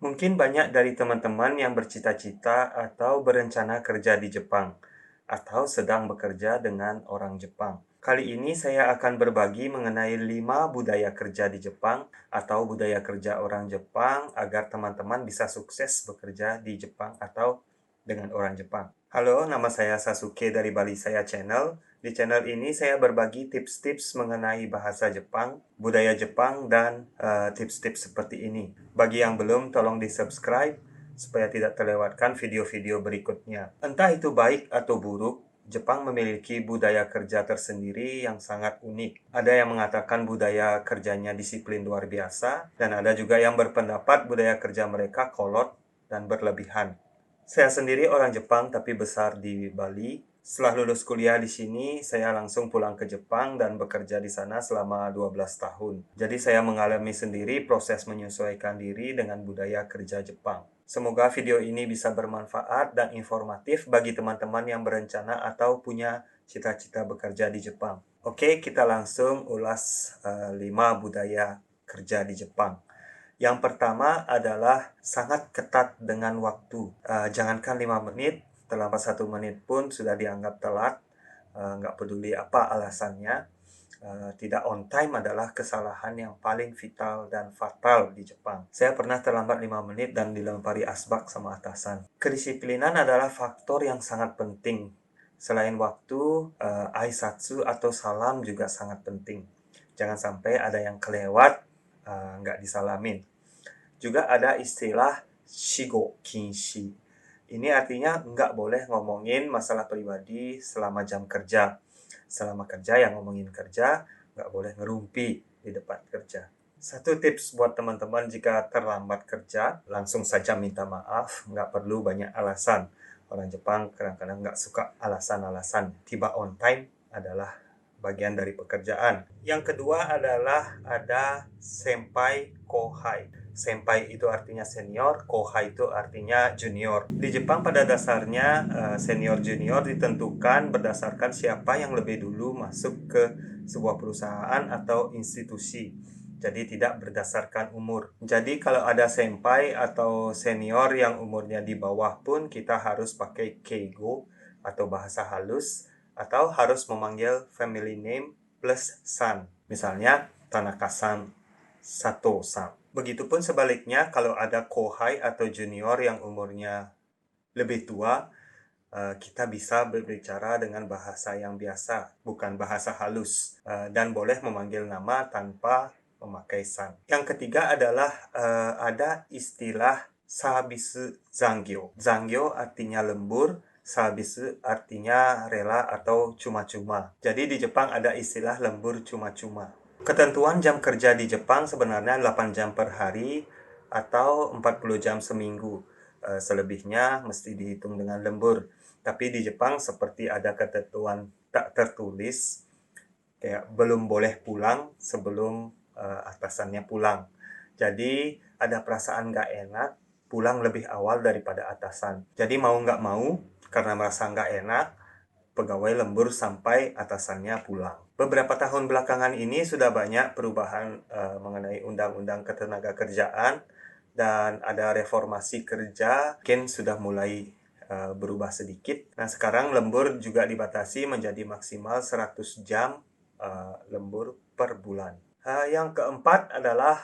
Mungkin banyak dari teman-teman yang bercita-cita atau berencana kerja di Jepang, atau sedang bekerja dengan orang Jepang. Kali ini saya akan berbagi mengenai 5 budaya kerja di Jepang atau budaya kerja orang Jepang agar teman-teman bisa sukses bekerja di Jepang atau dengan orang Jepang. Halo, nama saya Sasuke dari Bali Saya Channel. Di channel ini saya berbagi tips-tips mengenai bahasa Jepang, budaya Jepang, dan tips-tips seperti ini. Bagi yang belum, tolong di-subscribe supaya tidak terlewatkan video-video berikutnya. Entah itu baik atau buruk, Jepang memiliki budaya kerja tersendiri yang sangat unik. Ada yang mengatakan budaya kerjanya disiplin luar biasa, dan ada juga yang berpendapat budaya kerja mereka kolot dan berlebihan. Saya sendiri orang Jepang tapi besar di Bali. Setelah lulus kuliah di sini, saya langsung pulang ke Jepang dan bekerja di sana selama 12 tahun. Jadi saya mengalami sendiri proses menyesuaikan diri dengan budaya kerja Jepang. Semoga video ini bisa bermanfaat dan informatif bagi teman-teman yang berencana atau punya cita-cita bekerja di Jepang. Oke, kita langsung ulas 5 budaya kerja di Jepang. Yang pertama adalah sangat ketat dengan waktu. Jangankan 5 menit, terlambat 1 menit pun sudah dianggap telat. Nggak peduli apa alasannya. Tidak on time adalah kesalahan yang paling vital dan fatal di Jepang. Saya pernah terlambat 5 menit dan dilempari asbak sama atasan. Kedisiplinan adalah faktor yang sangat penting. Selain waktu, aisatsu atau salam juga sangat penting. Jangan sampai ada yang kelewat, nggak disalamin. Juga ada istilah shigo kinshi. Ini artinya nggak boleh ngomongin masalah pribadi selama jam kerja. Selama kerja yang ngomongin kerja, nggak boleh ngerumpi di depan kerja. Satu tips buat teman-teman jika terlambat kerja, langsung saja minta maaf, nggak perlu banyak alasan. Orang Jepang kadang-kadang nggak suka alasan-alasan. Tiba on time adalah bagian dari pekerjaan. Yang kedua adalah ada senpai kohai. Senpai itu artinya senior, kohai itu artinya junior. Di Jepang pada dasarnya senior junior ditentukan berdasarkan siapa yang lebih dulu masuk ke sebuah perusahaan atau institusi. Jadi tidak berdasarkan umur. Jadi kalau ada senpai atau senior yang umurnya di bawah pun kita harus pakai keigo atau bahasa halus atau harus memanggil family name plus san. Misalnya Tanaka-san, Sato-san. Begitupun sebaliknya kalau ada kohai atau junior yang umurnya lebih tua, kita bisa berbicara dengan bahasa yang biasa, bukan bahasa halus, dan boleh memanggil nama tanpa memakai san. Yang ketiga adalah ada istilah sabisu zangyo. Zangyo artinya lembur, sabisu artinya rela atau cuma-cuma. Jadi di Jepang ada istilah lembur cuma-cuma. Ketentuan jam kerja di Jepang sebenarnya 8 jam per hari atau 40 jam seminggu. Selebihnya mesti dihitung dengan lembur. Tapi di Jepang seperti ada ketentuan tak tertulis, kayak belum boleh pulang sebelum atasannya pulang. Jadi ada perasaan nggak enak pulang lebih awal daripada atasan. Jadi mau nggak mau, karena merasa nggak enak, pegawai lembur sampai atasannya pulang. Beberapa tahun belakangan ini sudah banyak perubahan mengenai undang-undang ketenagakerjaan dan ada reformasi kerja, mungkin sudah mulai berubah sedikit. Nah, sekarang lembur juga dibatasi menjadi maksimal 100 jam lembur per bulan. Yang keempat adalah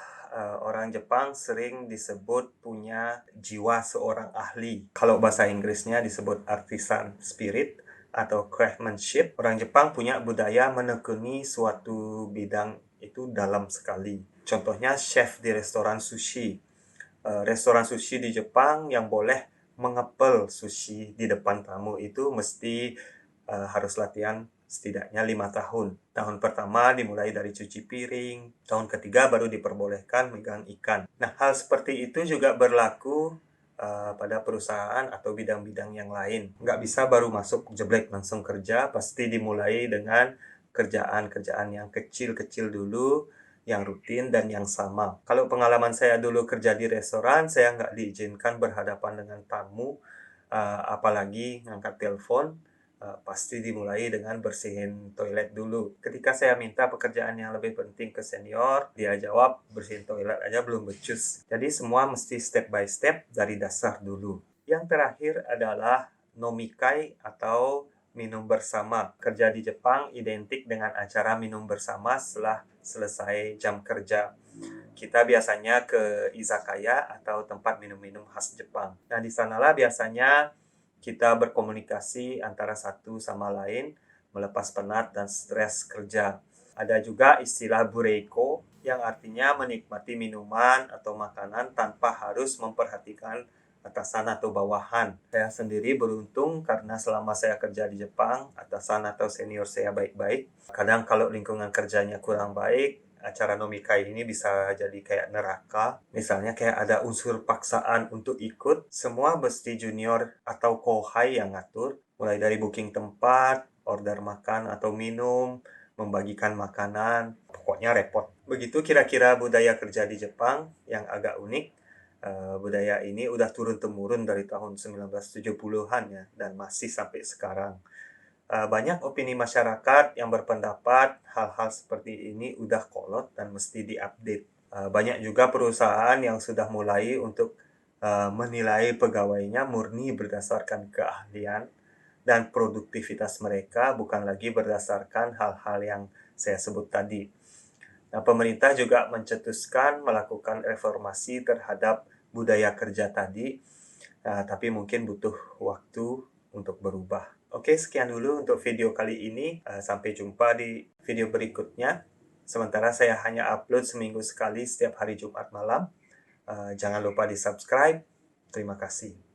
orang Jepang sering disebut punya jiwa seorang ahli. Kalau bahasa Inggrisnya disebut artisan spirit atau craftsmanship. Orang Jepang punya budaya menekuni suatu bidang itu dalam sekali. Contohnya chef di restoran sushi. Restoran sushi di Jepang yang boleh mengepel sushi di depan tamu itu mesti harus latihan setidaknya 5 tahun. Tahun pertama dimulai dari cuci piring, tahun ketiga baru diperbolehkan megang ikan. Nah, hal seperti itu juga berlaku pada perusahaan atau bidang-bidang yang lain. Nggak bisa baru masuk jeblek langsung kerja, pasti dimulai dengan kerjaan-kerjaan yang kecil-kecil dulu, yang rutin dan yang sama. Kalau pengalaman saya dulu kerja di restoran, saya nggak diizinkan berhadapan dengan tamu, apalagi ngangkat telepon, Pasti dimulai dengan bersihin toilet dulu. Ketika saya minta pekerjaan yang lebih penting ke senior, dia jawab bersihin toilet aja belum becus. Jadi semua mesti step by step dari dasar dulu. Yang terakhir adalah nomikai atau minum bersama. Kerja di Jepang identik dengan acara minum bersama setelah selesai jam kerja. Kita biasanya ke izakaya atau tempat minum-minum khas Jepang. Nah, di sanalah biasanya kita berkomunikasi antara satu sama lain, melepas penat dan stres kerja. Ada juga istilah bureiko yang artinya menikmati minuman atau makanan tanpa harus memperhatikan atasan atau bawahan. Saya sendiri beruntung karena selama saya kerja di Jepang, atasan atau senior saya baik-baik. Kadang kalau lingkungan kerjanya kurang baik, acara nomikai ini bisa jadi kayak neraka. Misalnya kayak ada unsur paksaan untuk ikut, semua mesti junior atau kohai yang ngatur, mulai dari booking tempat, order makan atau minum, membagikan makanan, pokoknya repot. Begitu kira-kira budaya kerja di Jepang yang agak unik. Budaya ini udah turun-temurun dari tahun 1970-an ya, dan masih sampai sekarang. Banyak opini masyarakat yang berpendapat hal-hal seperti ini udah kolot dan mesti diupdate. Banyak juga perusahaan yang sudah mulai untuk menilai pegawainya murni berdasarkan keahlian dan produktivitas mereka, bukan lagi berdasarkan hal-hal yang saya sebut tadi. Nah, pemerintah juga mencetuskan melakukan reformasi terhadap budaya kerja tadi, tapi mungkin butuh waktu untuk berubah. Oke, sekian dulu untuk video kali ini. Sampai jumpa di video berikutnya. Sementara saya hanya upload seminggu sekali setiap hari Jumat malam. Jangan lupa di-subscribe. Terima kasih.